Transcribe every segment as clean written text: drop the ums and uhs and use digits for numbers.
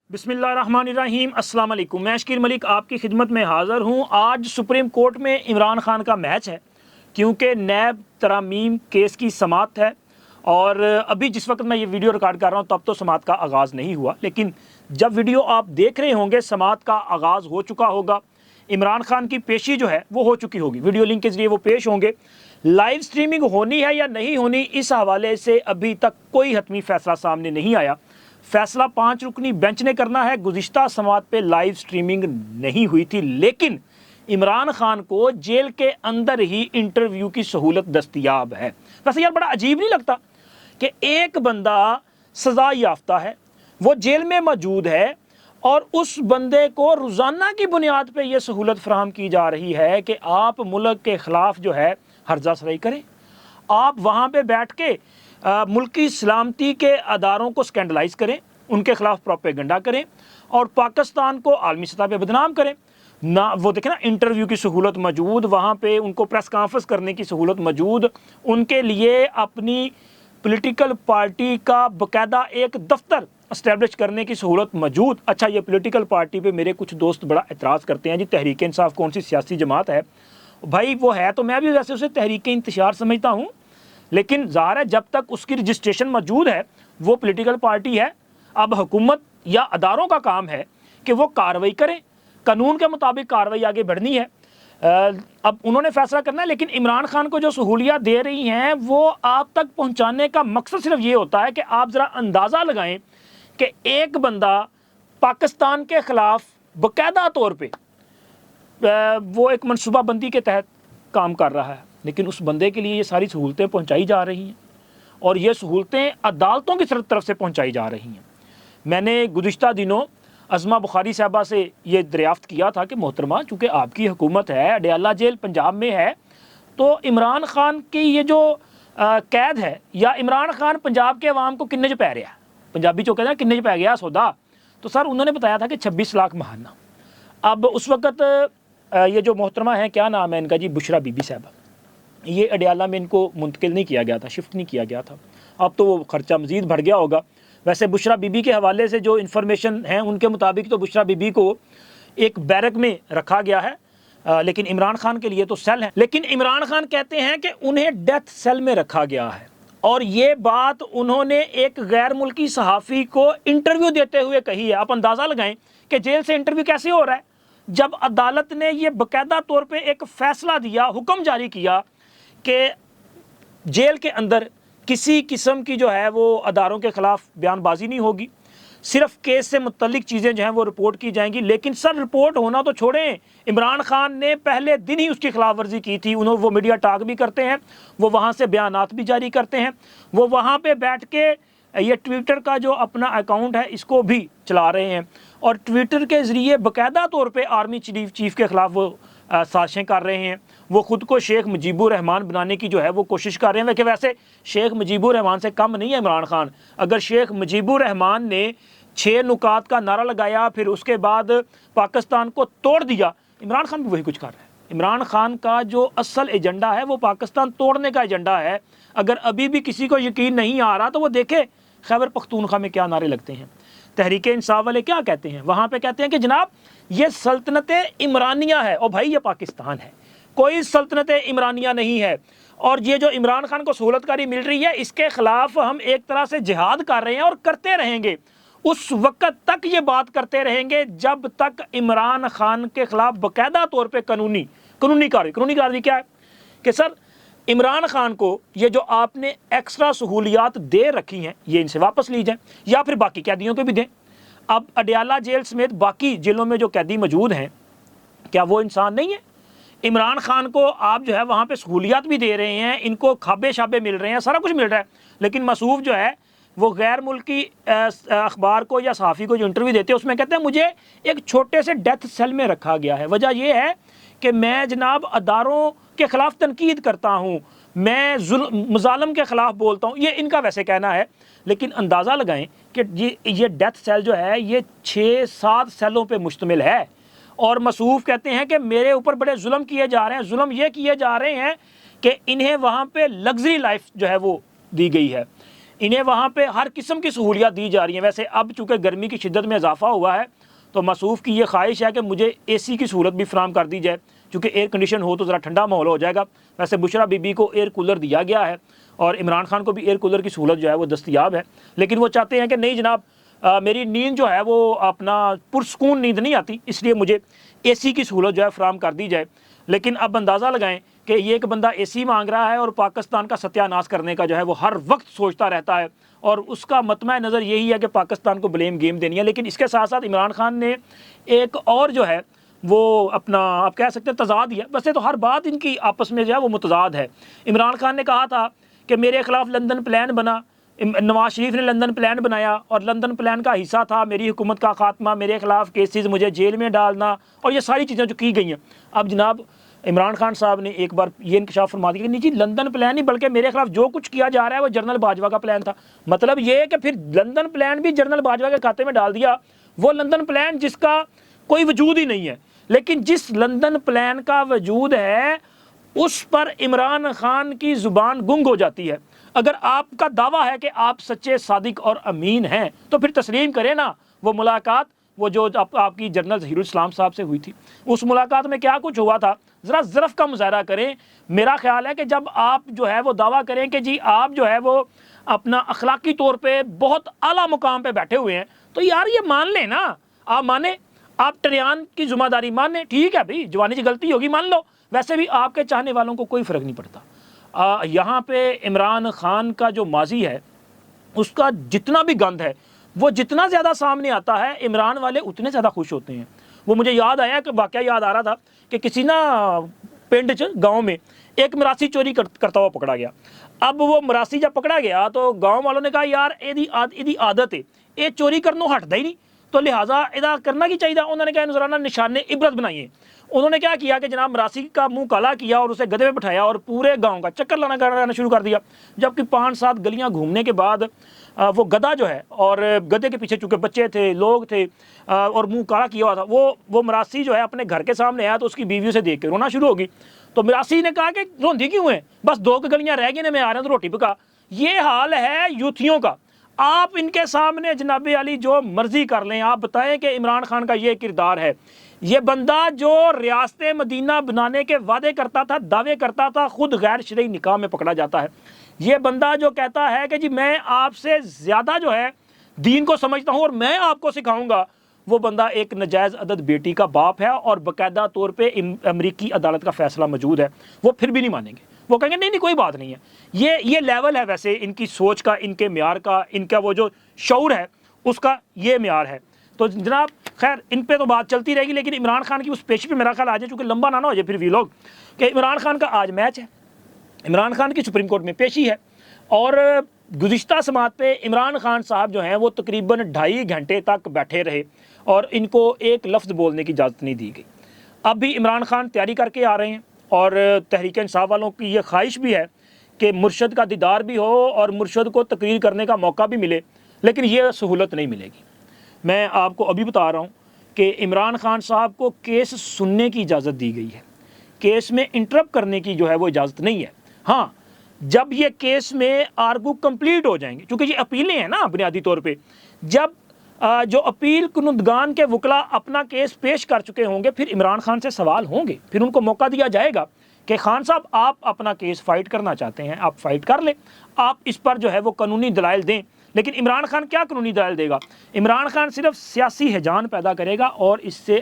बिस्मिल्लाहिर्रहमानिर्रहीम अस्सलाम वालेकुम। मैं शकीर मलिक आपकी खिदमत में हाज़िर हूँ। आज सुप्रीम कोर्ट में इमरान खान का मैच है क्योंकि नैब तरामीम केस की समाअत है और अभी जिस वक्त मैं ये वीडियो रिकॉर्ड कर रहा हूँ तब तो समाअत का आगाज़ नहीं हुआ, लेकिन जब वीडियो आप देख रहे होंगे समाअत का आगाज़ हो चुका होगा। इमरान खान की पेशी जो है वो हो चुकी होगी, वीडियो लिंक के ज़रिए वो पेश होंगे। लाइव स्ट्रीमिंग होनी है या नहीं होनी, इस हवाले से अभी तक कोई हतमी फ़ैसला सामने नहीं आया। फैसला 5 रुकनी बेंच ने करना है। गुज़िश्ता समाअत पे लाइव स्ट्रीमिंग नहीं हुई थी, लेकिन इमरान खान को जेल के अंदर ही इंटरव्यू की सहूलत दस्तयाब है। वैसे यार बड़ा अजीब नहीं लगता कि एक बंदा सज़ा याफ्ता है, वो जेल में मौजूद है और उस बंदे को रोज़ाना की बुनियाद पे ये सहूलत फराहम की जा रही है कि आप मुल्क के ख़िलाफ़ जो है हर्जा सराई करें, आप वहाँ पे बैठ के मुल्क की सलामती के अदारों को स्कैंडलाइज करें, उनके खिलाफ प्रोपेगेंडा करें और पाकिस्तान को आलमी सतह पे बदनाम करें ना। वो देखें ना, इंटरव्यू की सहूलत मौजूद, वहाँ पे उनको प्रेस कॉन्फ्रेंस करने की सहूलत मौजूद, उनके लिए अपनी पॉलिटिकल पार्टी का बाकायदा एक दफ्तर इस्टेब्लिश करने की सहूलत मौजूद। अच्छा, ये पॉलिटिकल पार्टी पे मेरे कुछ दोस्त बड़ा एतराज़ करते हैं, जी तहरीक इंसाफ कौन सी सियासी जमात है? भाई वो है तो मैं भी वैसे उसे तहरीक इंतशार समझता हूँ, लेकिन ज़ाहिर है जब तक उसकी रजिस्ट्रेशन मौजूद है वो पॉलिटिकल पार्टी है। अब हुकूमत या अदारों का काम है कि वो कार्रवाई करें, कानून के मुताबिक कार्रवाई आगे बढ़नी है। अब उन्होंने फैसला करना है, लेकिन इमरान खान को जो सहूलियत दे रही हैं वो आप तक पहुंचाने का मकसद सिर्फ ये होता है कि आप ज़रा अंदाज़ा लगाएं कि एक बंदा पाकिस्तान के ख़िलाफ़ बाकायदा तौर पर वो एक मनसूबाबंदी के तहत काम कर रहा है, लेकिन उस बंदे के लिए ये सारी सहूलतें पहुंचाई जा रही हैं और ये सहूलतें अदालतों की तरफ से पहुंचाई जा रही हैं। मैंने गुज़िश्ता दिनों अज़मा बुखारी साहबा से ये दरियाफ़्त किया था कि मोहतरमा, चूँकि आपकी हुकूमत है, अडयाला जेल पंजाब में है, तो इमरान खान की ये जो कैद है, या इमरान खान पंजाब के अवाम को किन्ने च पै रहा है, पंजाबी चो कहते हैं किन्ने च पै गया सौदा, तो सर उन्होंने बताया था कि 26 लाख महाना। अब उस वक़्त ये जो मोहतरमा है, क्या नाम है इनका जी, बुशरा बीबी साहबा, ये अडयाला में इनको मुंतकिल नहीं किया गया था, शिफ्ट नहीं किया गया था। अब तो वो ख़र्चा मज़ीद बढ़ गया होगा। वैसे बुशरा बीबी के हवाले से जो इन्फॉर्मेशन है उनके मुताबिक तो बुशरा बीबी को एक बैरक में रखा गया है, लेकिन इमरान खान के लिए तो सेल है। लेकिन इमरान खान कहते हैं कि उन्हें डेथ सेल में रखा गया है, और ये बात उन्होंने एक गैर मुल्की सहाफ़ी को इंटरव्यू देते हुए कही है। आप अंदाज़ा लगाएं कि जेल से इंटरव्यू कैसे हो रहा है, जब अदालत ने यह बाकायदा तौर पर एक फ़ैसला दिया, हुक्म जारी किया कि जेल के अंदर किसी किस्म की जो है वो अदारों के ख़िलाफ़ बयानबाजी नहीं होगी, सिर्फ केस से मुतल्लिक चीज़ें जो हैं वो रिपोर्ट की जाएंगी। लेकिन सर रिपोर्ट होना तो छोड़ें, इमरान खान ने पहले दिन ही उसकी खिलाफ वर्जी की थी। उन्होंने वो मीडिया टॉक भी करते हैं, वो वहाँ से बयानात भी जारी करते हैं, वो वहाँ पे बैठ के ये ट्विटर का जो अपना अकाउंट है इसको भी चला रहे हैं और ट्विटर के ज़रिए बाकायदा तौर पर आर्मी चीफ के ख़िलाफ़ वो साजिशें कर रहे हैं। वो ख़ुद को शेख मुजीबुर रहमान बनाने की जो है वो कोशिश कर रहे हैं। वैसे शेख मुजीबुर रहमान से कम नहीं है इमरान खान। अगर शेख मुजीबुर रहमान ने 6 नुकात का नारा लगाया, फिर उसके बाद पाकिस्तान को तोड़ दिया, इमरान खान भी वही कुछ कर रहा है। इमरान खान का जो असल एजेंडा है वो पाकिस्तान तोड़ने का एजेंडा है। अगर अभी भी किसी को यकीन नहीं आ रहा तो वो देखे खैबर पख्तूनख्वा में क्या नारे लगते हैं। तहरीक इंसाफ वाले क्या कहते हैं, वहाँ पे कहते हैं कि जनाब ये सल्तनत इमरानिया है। और भाई ये पाकिस्तान है, कोई सल्तनत इमरानिया नहीं है। और ये जो इमरान खान को सहूलतकारी मिल रही है इसके ख़िलाफ़ हम एक तरह से जिहाद कर रहे हैं और करते रहेंगे। उस वक़्त तक ये बात करते रहेंगे जब तक इमरान खान के ख़िलाफ़ बाकायदा तौर पर कानूनी कार्रवाई क्या है कि सर इमरान खान को ये जो आपने एक्स्ट्रा सहूलियात दे रखी हैं ये इनसे वापस ली जाए या फिर बाकी कैदियों को भी दें। अब अडयाला जेल समेत बाकी जेलों में जो कैदी मौजूद हैं, क्या वो इंसान नहीं है? इमरान खान को आप जो है वहाँ पे सहूलियात भी दे रहे हैं, इनको खाबे शाबे मिल रहे हैं, सारा कुछ मिल रहा है, लेकिन मसूफ जो है वो गैर मुल्की अखबार को या सहाफ़ी को जो इंटरव्यू देते हैं उसमें कहते हैं मुझे एक छोटे से डेथ सेल में रखा गया है। वजह यह है कि मैं जनाब अदारों के ख़िलाफ़ तनकीद करता हूँ, मैं मुज़ालम के ख़िलाफ़ बोलता हूँ, ये इनका वैसे कहना है। लेकिन अंदाज़ा लगाएं कि ये डेथ सेल जो है ये 6-7 सेलों पे मुश्तमिल है और मसूफ कहते हैं कि मेरे ऊपर बड़े जुल्म किए जा रहे हैं। जुल्म ये किए जा रहे हैं कि इन्हें वहाँ पे लग्जरी लाइफ जो है वो दी गई है। इन्हें वहाँ पे हर किस्म की सहूलियात दी जा रही हैं। वैसे अब चूँकि गर्मी की शिद्दत में इजाफा हुआ है तो मसूफ़ की ये ख्वाहिश है कि मुझे AC की सहूलत भी फराम कर दी जाए, क्योंकि एयर कंडीशन हो तो ज़रा ठंडा माहौल हो जाएगा। वैसे बुशरा बीबी को एयर कूलर दिया गया है और इमरान खान को भी एयर कूलर की सहूलत जो है वो दस्तयाब है, लेकिन वो चाहते हैं कि नहीं जनाब, मेरी नींद जो है वो अपना पुरसकून नींद नहीं आती, इसलिए मुझे AC की सहूलत जो है फराम कर दी जाए। लेकिन अब अंदाज़ा लगाएं कि ये एक बंदा AC मांग रहा है और पाकिस्तान का सत्यानाश करने का जो है वो हर वक्त सोचता रहता है, और उसका मतमा नज़र यही है कि पाकिस्तान को ब्लेम गेम देनी है। लेकिन इसके साथ साथ इमरान खान ने एक और जो है वो अपना, आप कह सकते हैं तजाद ही है, वैसे तो हर बात इनकी आपस में जो है वो मुतजाद है। इमरान खान ने कहा था कि मेरे ख़िलाफ़ लंदन प्लान बना, नवाज शरीफ ने लंदन प्लान बनाया और लंदन प्लान का हिस्सा था मेरी हुकूमत का खात्मा, मेरे ख़िलाफ़ केसेस, मुझे जेल में डालना, और ये सारी चीज़ें जो की गई हैं। अब जनाब इमरान खान साहब ने एक बार ये इंकशाफ फरमा दिया कि नहीं जी, लंदन प्लान नहीं बल्कि मेरे खिलाफ जो कुछ किया जा रहा है वो जनरल बाजवा का प्लान था। मतलब ये है कि फिर लंदन प्लान भी जनरल बाजवा के खाते में डाल दिया, वो लंदन प्लान जिसका कोई वजूद ही नहीं है। लेकिन जिस लंदन प्लान का वजूद है उस पर इमरान खान की ज़ुबान गुंग हो जाती है। अगर आपका दावा है कि आप सच्चे, सादिक और अमीन हैं तो फिर तस्लीम करें ना वो मुलाकात, वो जो आपकी जनरल ज़हीरुल इस्लाम साहब से हुई थी, उस मुलाकात में क्या कुछ हुआ था, ज़रा ज़रफ़ का मुज़ाहरा करें। मेरा ख्याल है कि जब आप जो है वो दावा करें कि जी आप जो है वो अपना अखलाकी तौर पे बहुत आला मुकाम पे बैठे हुए हैं, तो यार ये मान लें ना, आप माने, आप टरियान की ज़िम्मेदारी माने, ठीक है भाई, जवानी की गलती होगी मान लो, वैसे भी आपके चाहने वालों को कोई फ़र्क नहीं पड़ता। यहाँ पे इमरान खान का जो माजी है उसका जितना भी गंद है वो जितना ज़्यादा सामने आता है, इमरान वाले उतने ज़्यादा खुश होते हैं। वो मुझे याद आया कि वाक़या याद आ रहा था कि किसी ना पिंड च गाँव में एक मरासी चोरी करता हुआ पकड़ा गया। अब वो मरासी जब पकड़ा गया तो गाँव वालों ने कहा यार एदी आदत है, ये चोरी करनों हटता ही नहीं, तो लिहाजा इदा करना की चाहिए। उन्होंने कहा नजराना निशाने इबरत बनाइए। उन्होंने क्या किया कि जनाब मरासी का मुंह काला किया और उसे गधे पे बिठाया और पूरे गांव का चक्कर लाना शुरू कर दिया। जबकि 5-7 गलियां घूमने के बाद वो गधा जो है, और गधे के पीछे चूँकि बच्चे थे, लोग थे, और मुंह काला किया हुआ था, वो मरासी जो है अपने घर के सामने आया तो उसकी बीवियों से देख के रोना शुरू होगी। तो मरासी ने कहा कि रोंदी क्यों है, बस 2 गलियाँ रह गई ने, मैं आ रहा हूँ तो रोटी पका। ये हाल है यूथियों का। आप इनके सामने जनाब अली जो मर्जी कर लें, आप बताएं कि इमरान खान का ये किरदार है। ये बंदा जो रियासत मदीना बनाने के वादे करता था, दावे करता था, खुद गैर शरई निकाह में पकड़ा जाता है। ये बंदा जो कहता है कि जी मैं आपसे ज़्यादा जो है दीन को समझता हूँ और मैं आपको सिखाऊंगा, वो बंदा एक नजायज़ अदद बेटी का बाप है और बाकायदा तौर पे अमरीकी अदालत का फ़ैसला मौजूद है। वो फिर भी नहीं मानेंगे, वो कहेंगे नहीं कोई बात नहीं है। ये लेवल है वैसे इनकी सोच का, इनके म्यार का, इनका वो जो शऊर है उसका ये म्यार है। तो जनाब खैर इन पे तो बात चलती रहेगी, लेकिन इमरान खान की उस पेशी पे मेरा ख्याल आ जाए, चूँकि लंबा ना हो जाए फिर वीलॉग, कि इमरान खान का आज मैच है, इमरान खान की सुप्रीम कोर्ट में पेशी है। और गुज़िश्ता समात पे इमरान खान साहब जो हैं वो तकरीबन 2.5 घंटे तक बैठे रहे और इनको एक लफ्ज़ बोलने की इजाज़त नहीं दी गई। अब भी इमरान खान तैयारी करके आ रहे हैं और तहरीक इंसाफ वालों की ये ख्वाहिश भी है कि मुर्शद का दीदार भी हो और मुर्शद को तकरीर करने का मौका भी मिले, लेकिन ये सहूलत नहीं मिलेगी। मैं आपको अभी बता रहा हूँ कि इमरान खान साहब को केस सुनने की इजाज़त दी गई है, केस में इंटरप्ट करने की जो है वो इजाज़त नहीं है। हाँ, जब ये केस में आर्गू कंप्लीट हो जाएंगे, क्योंकि ये अपीलें हैं ना बुनियादी तौर पे, जब जो अपील कुनुदगान के वकला अपना केस पेश कर चुके होंगे फिर इमरान खान से सवाल होंगे, फिर उनको मौका दिया जाएगा कि खान साहब आप अपना केस फ़ाइट करना चाहते हैं, आप फ़ाइट कर लें, आप इस पर जो है वो कानूनी दलाइल दें। लेकिन इमरान खान क्या कानूनी दलाइल देगा? इमरान खान सिर्फ सियासी हिजान पैदा करेगा और इससे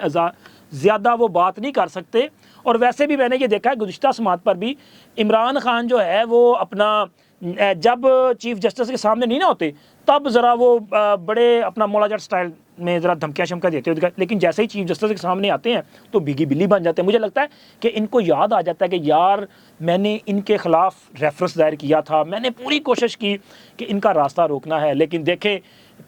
ज़्यादा वो बात नहीं कर सकते। और वैसे भी मैंने ये देखा है गुज़िश्ता समात पर भी इमरान खान जो है वो अपना जब चीफ जस्टिस के सामने नहीं ना होते तब ज़रा वो बड़े अपना मौला जट स्टाइल में ज़रा धमकियाँ शमकियाँ देते हो, लेकिन जैसे ही चीफ जस्टिस के सामने आते हैं तो भीगी बिल्ली बन जाते हैं। मुझे लगता है कि इनको याद आ जाता है कि यार मैंने इनके ख़िलाफ़ रेफरेंस दायर किया था, मैंने पूरी कोशिश की कि इनका रास्ता रोकना है, लेकिन देखें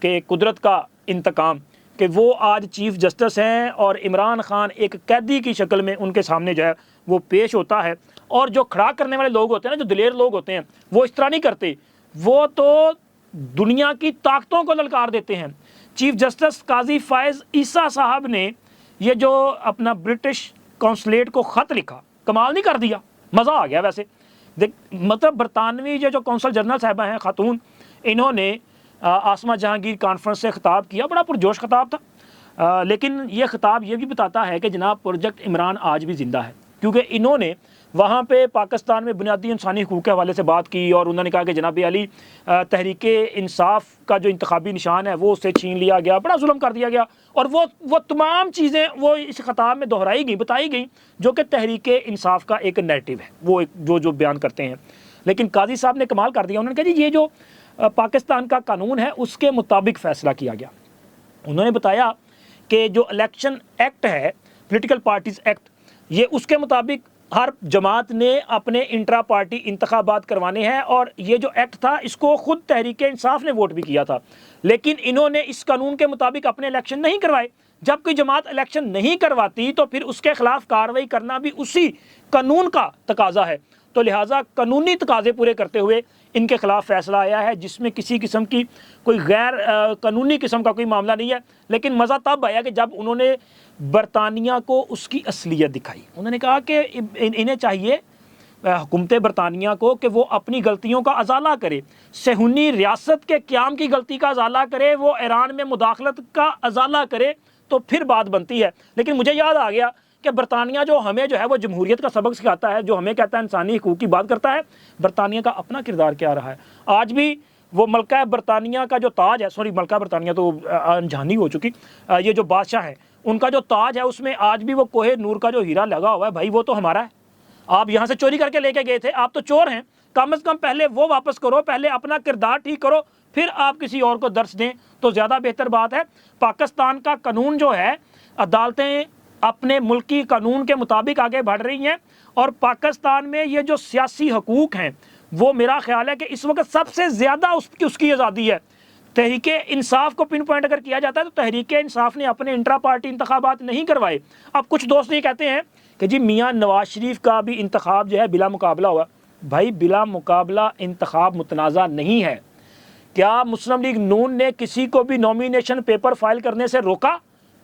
कि कुदरत का इंतकाम कि वो आज चीफ जस्टिस हैं और इमरान खान एक कैदी की शक्ल में उनके सामने जो है वो पेश होता है। और जो खड़ा करने वाले लोग होते हैं ना, जो दिलेर लोग होते हैं, वो इस तरह नहीं करते, वो तो दुनिया की ताकतों को ललकार देते हैं। चीफ जस्टिस काजी फायज़ ईसा साहब ने ये जो अपना ब्रिटिश कौंसलेट को ख़त लिखा, कमाल नहीं कर दिया, मज़ा आ गया। वैसे देख मतलब बरतानवी जो कौंसल जनरल साहबा हैं खातून, इन्होंने आसमा जहांगीर कॉन्फ्रेंस से ख़िताब किया, बड़ा पुरजोश ख़िताब था, लेकिन ये ख़िताब ये भी बताता है कि जनाब प्रोजेक्ट इमरान आज भी ज़िंदा है, क्योंकि इन्होंने वहाँ पे पाकिस्तान में बुनियादी इंसानी हकूक़ के हवाले से बात की और उन्होंने कहा कि जनाब अली तहरीक इंसाफ का जो इंतखाबी निशान है वो उससे छीन लिया गया, बड़ा जुल्म कर दिया गया, और वो तमाम चीज़ें वो इस ख़िताब में दोहराई गई, बताई गई, जो कि तहरीक इंसाफ का एक नैरेटिव है, वो एक जो बयान करते हैं। लेकिन काजी साहब ने कमाल कर दिया, उन्होंने कहा जी ये जो पाकिस्तान का कानून है उसके मुताबिक फ़ैसला किया गया। उन्होंने बताया कि जो इलेक्शन एक्ट है, पोलिटिकल पार्टीज़ एक्ट, ये उसके मुताबिक हर जमात ने अपने इंट्रा पार्टी इंतखाबात करवाने हैं, और ये जो एक्ट था इसको ख़ुद तहरीक इंसाफ ने वोट भी किया था, लेकिन इन्होंने इस कानून के मुताबिक अपने इलेक्शन नहीं करवाए। जब कोई जमात इलेक्शन नहीं करवाती तो फिर उसके ख़िलाफ़ कार्रवाई करना भी उसी कानून का तकाजा है। तो लिहाजा कानूनी तकाजे पूरे करते हुए इनके ख़िलाफ़ फ़ैसला आया है, जिसमें किसी किस्म की कोई गैर कानूनी किस्म का कोई मामला नहीं है। लेकिन मज़ा तब आया कि जब उन्होंने बरतानिया को उसकी असलियत दिखाई। उन्होंने कहा कि इन्हें चाहिए हुकूमत बरतानिया को कि वो अपनी गलतियों का अजाला करे, सहूनी रियासत के क़याम की गलती का अजाला करे, वो ईरान में मुदाखलत का अजाला करे, तो फिर बात बनती है। लेकिन मुझे याद आ गया कि बरतानिया जो हमें जो है वो जमहूरियत का सबक सिखाता है, जो हमें कहता है इंसानी हकूक़ की बात करता है, बरतानिया का अपना किरदार क्या रहा है। आज भी वो मलका बरतानिया का जो ताज है, सॉरी मलका बरतानिया तो अनजानी हो चुकी, ये जो बादशाह हैं उनका जो ताज है उसमें आज भी वो कोहे नूर का जो हीरा लगा हुआ है। भाई वो तो हमारा है, आप यहाँ से चोरी करके लेके गए थे, आप तो चोर हैं, कम से कम पहले वो वापस करो, पहले अपना किरदार ठीक करो, फिर आप किसी और को दर्श दें तो ज़्यादा बेहतर बात है। पाकिस्तान का कानून जो है, अदालतें अपने मुल्की कानून के मुताबिक आगे बढ़ रही हैं, और पाकिस्तान में ये जो सियासी हकूक़ हैं वो मेरा ख्याल है कि इस वक्त सबसे ज़्यादा उसकी आज़ादी है। तहरीक इंसाफ को पिन पॉइंट अगर किया जाता है तो तहरीक इंसाफ ने अपने इंट्रा पार्टी इंतखाबात नहीं करवाए। अब कुछ दोस्त ये कहते हैं कि जी मियाँ नवाज शरीफ का भी इंतखाब जो है बिला मुकाबला हुआ। भाई बिला मुकाबला इंतखाब मुतनाज़ा नहीं है। क्या मुस्लिम लीग नून ने किसी को भी नॉमिनेशन पेपर फाइल करने से रोका?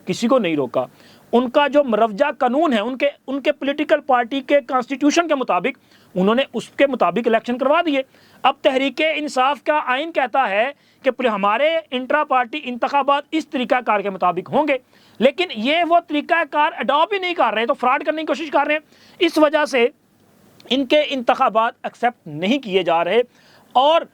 किसी को नहीं रोका। उनका जो मरवजा कानून है, उनके पॉलिटिकल पार्टी के कॉन्स्टिट्यूशन के मुताबिक उन्होंने उसके मुताबिक इलेक्शन करवा दिए। अब तहरीक इंसाफ का आइन कहता है कि हमारे इंट्रा पार्टी इंतखाबात इस तरीक़ाकार के मुताबिक होंगे, लेकिन ये वो तरीक़ाकार अडॉप्ट ही नहीं कर रहे, तो फ्रॉड करने की कोशिश कर रहे हैं। इस वजह से इनके इंतखाबात एक्सेप्ट नहीं किए जा रहे, और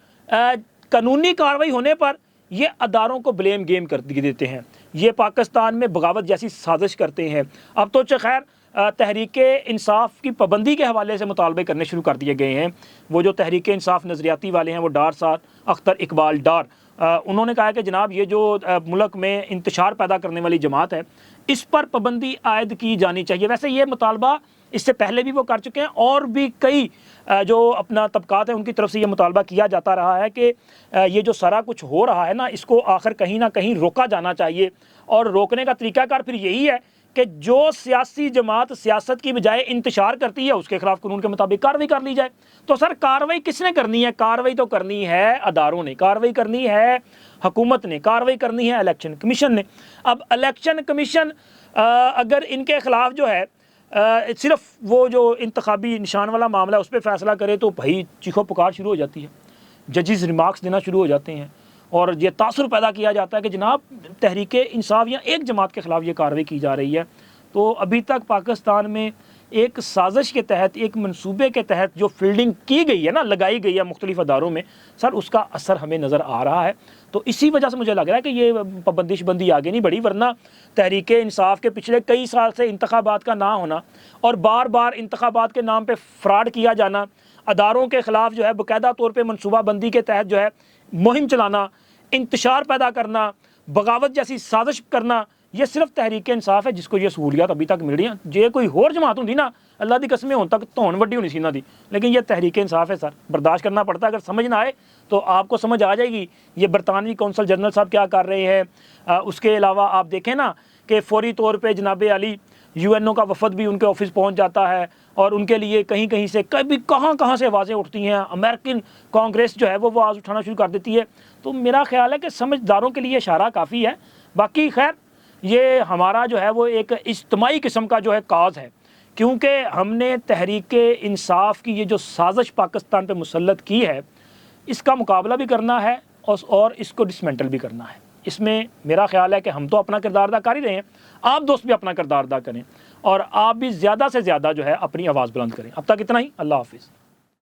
कानूनी कार्रवाई होने पर ये अदारों को ब्लेम गेम कर देते हैं। ये पाकिस्तान में बगावत जैसी साजिश करते हैं। अब तो खैर तहरीक इंसाफ की पाबंदी के हवाले से मुतालबे करने शुरू कर दिए गए हैं। वो जो तहरीक इंसाफ नज़रियाती वाले हैं, वो डार साहब अख्तर इकबाल डार, उन्होंने कहा कि जनाब ये जो मुल्क में इंतशार पैदा करने वाली जमात है, इस पर पाबंदी आयद की जानी चाहिए। वैसे ये मुतालबा इससे पहले भी वो कर चुके हैं, और भी कई जो अपना तबकात है उनकी तरफ से ये मुतालबा किया जाता रहा है कि ये जो सारा कुछ हो रहा है ना, इसको आखिर कहीं ना कहीं रोका जाना चाहिए। और रोकने का तरीक़ाकार फिर यही है कि जो सियासी जमात सियासत की बजाय इंतशार करती है उसके खिलाफ कानून के मुताबिक कार्रवाई कर ली जाए। तो सर कार्रवाई किसने करनी है? कार्रवाई तो करनी है अदारों ने, कार्रवाई करनी है हुकूमत ने, कार्रवाई करनी है इलेक्शन कमीशन ने। अब इलेक्शन कमीशन अगर इनके खिलाफ जो है सिर्फ वो जो इंतखाबी निशान वाला मामला है उस पर फैसला करे तो भाई चीखो पुकार शुरू हो जाती है, जजेस रिमार्क्स देना शुरू हो जाते हैं, और ये तासुर पैदा किया जाता है कि जनाब तहरीक इंसाफ या एक जमात के ख़िलाफ़ ये कार्रवाई की जा रही है। तो अभी तक पाकिस्तान में एक साजिश के तहत, एक मंसूबे के तहत जो फील्डिंग की गई है ना, लगाई गई है मुख्तलिफ़ अदारों में, सर उसका असर हमें नज़र आ रहा है। तो इसी वजह से मुझे लग रहा है कि ये पाबंदिश बंदी आगे नहीं बढ़ी, वरना तहरीक इंसाफ के पिछले कई साल से इंतखाबात का ना होना और बार बार इंतखाबात के नाम पर फ्रॉड किया जाना, अदारों के ख़िलाफ़ जो है बाकायदा तौर पर मनसूबा बंदी के तहत जो है मुहिम चलाना, इंतशार पैदा करना, बगावत जैसी साजिश करना, ये सिर्फ तहरीक इंसाफ है जिसको ये सहूलियत अभी तक मिल रही हैं। जे कोई होर जमात होंगी ना, अल्लाह की कसमें होने तक धौन वड्डी होनी सी इन्हां दी, लेकिन ये तहरीक इंसाफ है सर, बर्दाश्त करना पड़ता है। अगर समझ ना आए तो आपको समझ आ जाएगी ये बरतानवी कौंसल जनरल साहब क्या कर रहे हैं। उसके अलावा आप देखें ना कि फौरी तौर पर जनाब अली UNO का वफद भी उनके ऑफिस पहुँच जाता है, और उनके लिए कहीं कहीं से कभी कहाँ से आवाज़ें उठती हैं। अमेरिकन कांग्रेस जो है वो आवाज़ उठाना शुरू कर देती है। तो मेरा ख्याल है कि समझदारों के लिए इशारा काफ़ी है। बाकी खैर ये हमारा जो है वो एक इज्तिमाई किस्म का जो है काज है, क्योंकि हमने तहरीक इंसाफ की ये जो साजिश पाकिस्तान पे मुसल्लत की है, इसका मुकाबला भी करना है और इसको डिसमेंटल भी करना है। इसमें मेरा ख्याल है कि हम तो अपना किरदार अदा कर ही रहे हैं, आप दोस्त भी अपना किरदार अदा करें और आप भी ज़्यादा से ज़्यादा जो है अपनी आवाज़ बुलंद करें। अब तक इतना ही। अल्लाह हाफिज़।